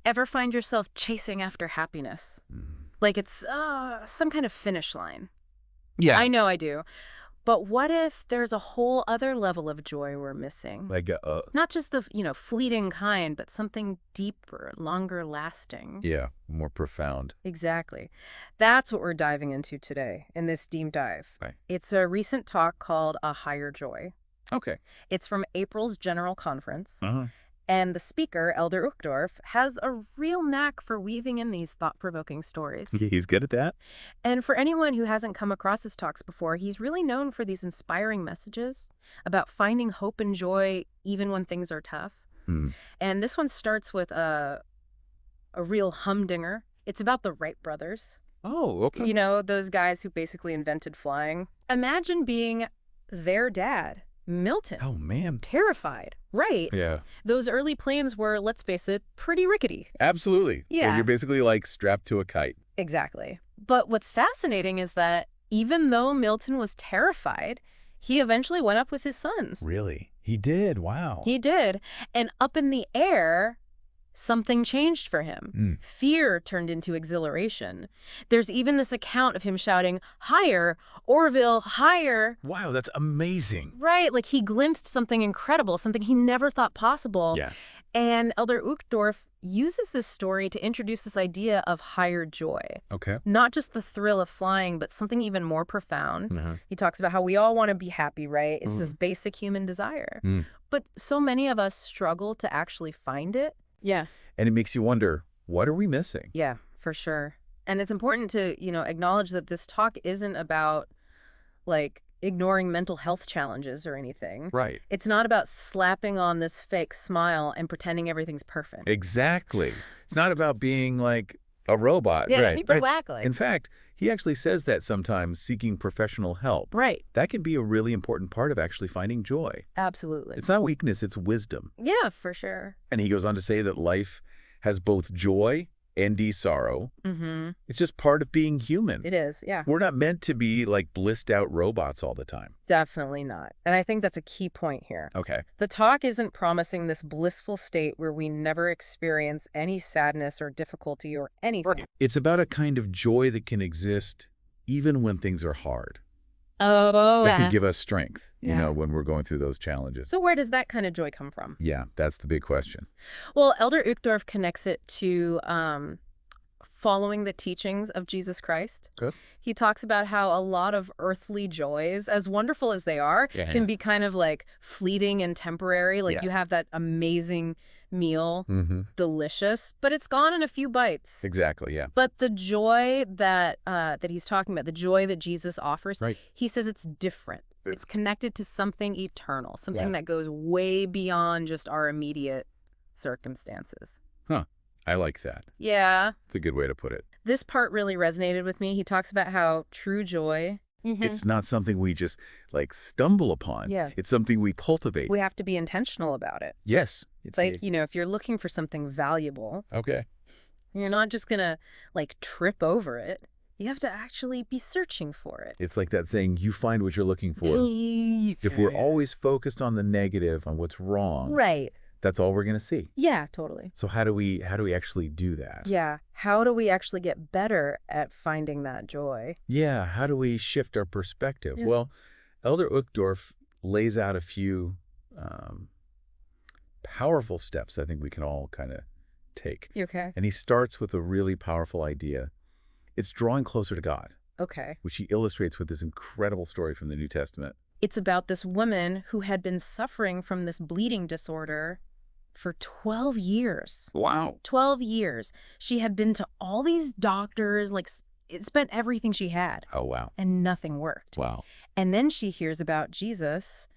Ever find yourself chasing after happiness? Like it's some kind of finish line. Yeah. I know I do. But what if there's a whole other level of joy we're missing? Like, Not just the, fleeting kind, but something deeper, longer lasting. yeah, more profound. Exactly. That's what we're diving into today in this deep dive. Right. It's a recent talk called A Higher Joy. Okay. It's from April's General Conference. Uh-huh. And the speaker, Elder Uchtdorf, has a real knack for weaving in these thought-provoking stories. He's good at that? And for anyone who hasn't come across his talks before, he's really known for these inspiring messages about finding hope and joy even when things are tough. Hmm. And this one starts with a real humdinger. It's about the Wright brothers. Oh, okay. You know, those guys who basically invented flying. Imagine being their dad, Milton. Oh, man. Terrified, right? Yeah. Those early planes were, let's face it, pretty rickety. Absolutely. Yeah. You're basically like strapped to a kite. Exactly. But what's fascinating is that even though Milton was terrified, he eventually went up with his sons. Really? He did? Wow. He did. And up in the air, something changed for him. Fear turned into exhilaration. There's even this account of him shouting, "Higher, Orville, higher." Wow, that's amazing. Right, like he glimpsed something incredible, something he never thought possible. Yeah. And Elder Uchtdorf uses this story to introduce this idea of higher joy. Okay. Not just the thrill of flying, but something even more profound. Uh-huh. He talks about how we all want to be happy, right? It's this basic human desire. But so many of us struggle to actually find it. Yeah. And it makes you wonder, what are we missing? Yeah, for sure. And it's important to, acknowledge that this talk isn't about, like, ignoring mental health challenges or anything. Right. It's not about slapping on this fake smile and pretending everything's perfect. Exactly. It's not about being like a robot. Yeah, right. exactly. In fact, he actually says that sometimes seeking professional help. Right. That can be a really important part of actually finding joy. Absolutely. It's not weakness, it's wisdom. Yeah, for sure. And he goes on to say that life has both joy and sorrow. It's just part of being human. It is, yeah. We're not meant to be like blissed out robots all the time. Definitely not. And I think that's a key point here. Okay. The talk isn't promising this blissful state where we never experience any sadness or difficulty or anything. It's about a kind of joy that can exist even when things are hard. Oh, That can give us strength, Yeah. when we're going through those challenges. So where does that kind of joy come from? Yeah, that's the big question. Well, Elder Uchtdorf connects it to following the teachings of Jesus Christ. Good. He talks about how a lot of earthly joys, as wonderful as they are, Yeah. can be kind of like fleeting and temporary. Like Yeah. you have that amazing meal, delicious, but it's gone in a few bites. Exactly, yeah. But the joy that he's talking about, the joy that Jesus offers, Right. he says it's different. It's connected to something eternal, something Yeah. that goes way beyond just our immediate circumstances. Huh. I like that. Yeah. It's a good way to put it. This part really resonated with me. He talks about how true joy, It's not something we just like stumble upon. Yeah. It's something we cultivate. we have to be intentional about it. Yes. It's like, if you're looking for something valuable, Okay. you're not just going to like trip over it. You have to actually be searching for it. It's like that saying, you find what you're looking for. If we're always focused on the negative, on what's wrong, Right. that's all we're going to see. Yeah, totally. So how do we actually do that? Yeah. How do we actually get better at finding that joy? Yeah, how do we shift our perspective? Yeah. Well, Elder Uchtdorf lays out a few powerful steps I think we can all kind of take. You okay? And he starts with a really powerful idea. It's drawing closer to God, Okay. which he illustrates with this incredible story from the New Testament. It's about this woman who had been suffering from this bleeding disorder for 12 years. Wow. 12 years. She had been to all these doctors, like it spent everything she had, Oh, wow. and nothing worked. Wow. And then she hears about Jesus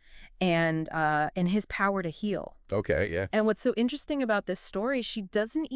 and his power to heal. Okay, yeah. And what's so interesting about this story, she doesn't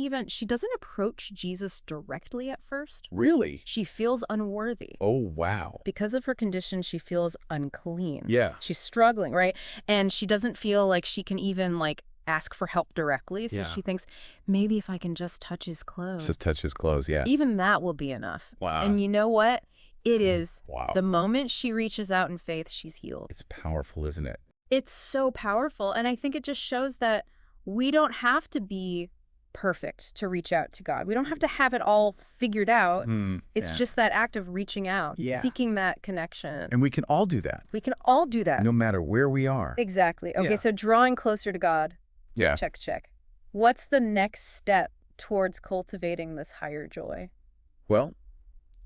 approach Jesus directly at first. Really? She feels unworthy. Oh, wow. Because of her condition, she feels unclean. Yeah. She's struggling, right? And she doesn't feel like she can even like ask for help directly. So Yeah. she thinks, maybe if I can just touch his clothes, Just touch his clothes, yeah. even that will be enough. Wow. And you know what? It is. Wow. The moment she reaches out in faith, she's healed. It's powerful, isn't it? It's so powerful. And I think it just shows that we don't have to be perfect to reach out to God. We don't have to have it all figured out. It's just that act of reaching out, seeking that connection. And we can all do that. We can all do that. No matter where we are. Exactly. Okay, so drawing closer to God. Yeah. Check, check. What's the next step towards cultivating this higher joy? Well,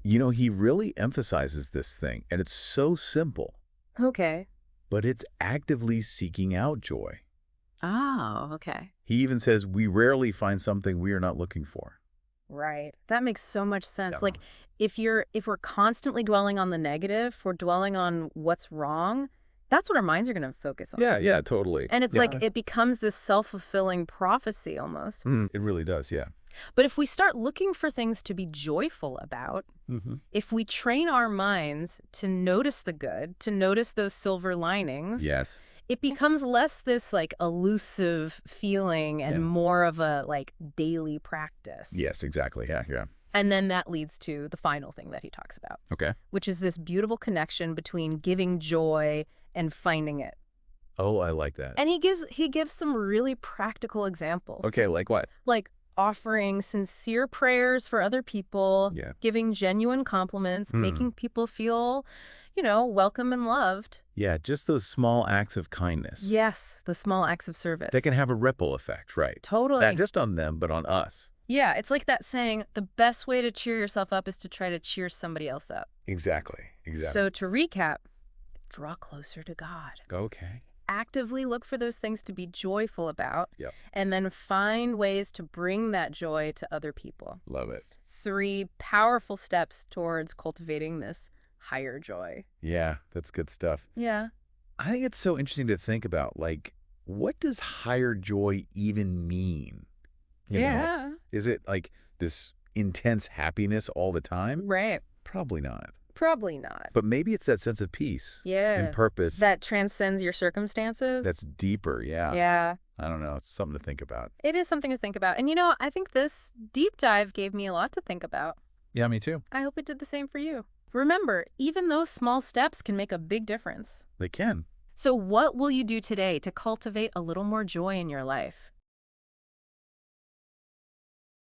you know, he really emphasizes this thing, and it's so simple. Okay. But it's actively seeking out joy. Oh, okay. He even says we rarely find something we are not looking for. Right. That makes so much sense. Yeah. Like if we're constantly dwelling on the negative, if we're dwelling on what's wrong, that's what our minds are going to focus on. Yeah, totally. And it's like it becomes this self-fulfilling prophecy almost. It really does, yeah. But if we start looking for things to be joyful about, if we train our minds to notice the good, to notice those silver linings, Yes. it becomes less this like elusive feeling and more of a like daily practice. Yes, exactly. Yeah. And then that leads to the final thing that he talks about. Okay. Which is this beautiful connection between giving joy and finding it. Oh, I like that. And he gives some really practical examples. Okay, like what? Like offering sincere prayers for other people, giving genuine compliments, making people feel, welcome and loved. Yeah, just those small acts of kindness. Yes, the small acts of service. They can have a ripple effect, right? Totally. Not just on them, but on us. Yeah, it's like that saying, the best way to cheer yourself up is to try to cheer somebody else up. Exactly. So to recap, draw closer to God. Okay. Actively look for those things to be joyful about, Yep. and then find ways to bring that joy to other people. Love it. 3 powerful steps towards cultivating this higher joy. Yeah, that's good stuff. Yeah. I think it's so interesting to think about, like, what does higher joy even mean? You know? Is it like this intense happiness all the time? Right. Probably not. Probably not. But maybe it's that sense of peace and purpose. That transcends your circumstances. That's deeper, yeah. Yeah. I don't know. It's something to think about. It is something to think about. And I think this deep dive gave me a lot to think about. Yeah, me too. I hope it did the same for you. Remember, even those small steps can make a big difference. They can. So what will you do today to cultivate a little more joy in your life?